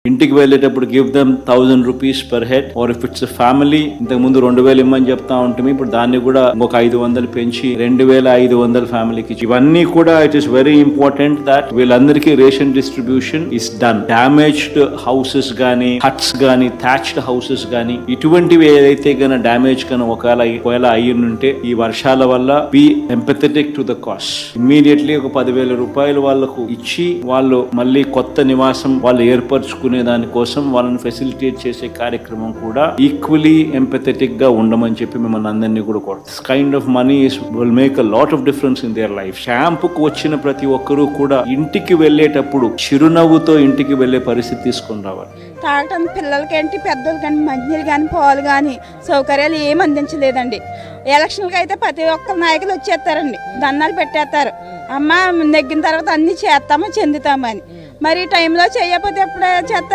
ఇంటికి వెళ్ళేటప్పుడు give them 1000 rupees per head, or if it's family ఇంతకు ముందు 2000 ఇమ్మని చెప్తా ఉంటుంది, ఇప్పుడు దాన్ని కూడా ఒక 500 పెంచి 2500 ఫ్యామిలీకి. ఇవన్నీ కూడా it is very important that వీళ్ళందరికీ ration distribution is done. Damaged houses గానీ, హట్స్ గానీ, థ్యాచ్డ్ హౌసెస్ గానీ, ఇటువంటివి ఏదైతే గన డామేజ్ కన ఒకవేళ అయ్యింటే ఈ వర్షాల వల్ల be empathetic to the cost. Immediately ఒక 10,000 రూపాయలు వాళ్ళకు ఇచ్చి వాళ్ళు మళ్ళీ కొత్త నివాసం వాళ్ళు ఏర్పరచుకునే దానికోసం వాళ్ళని ఫెసిలిటేట్ చేసే కార్యక్రమం కూడా ఈక్వలీ ఎంపథెటిక్ గా ఉండమని చెప్పి మిమ్మల్ని అందరినీ కూడా కోరుతాం. Kind of money will make a lot of difference in their life. షాంపుకు వచ్చిన ప్రతి ఒక్కరూ కూడా ఇంటికి వెళ్ళేటప్పుడు చిరునవ్వుతో ఇంటికి వెళ్లే పరిస్థితి తీసుకొని రావాలి. తాగటానికి పిల్లలకేంటి, పెద్దలకంటే మంచినీళ్ళు కానీ, పాలు కానీ సౌకర్యాలు ఏమి అందించలేదండి. ఎలక్షన్కి అయితే ప్రతి ఒక్కరు నాయకులు వచ్చేస్తారండి, దండాలు పెట్టేస్తారు, అమ్మ నెగ్గిన తర్వాత అన్ని చేస్తామో చెందుతామని. మరి ఈ టైంలో చేయకపోతే ఎప్పుడు చేస్తారు?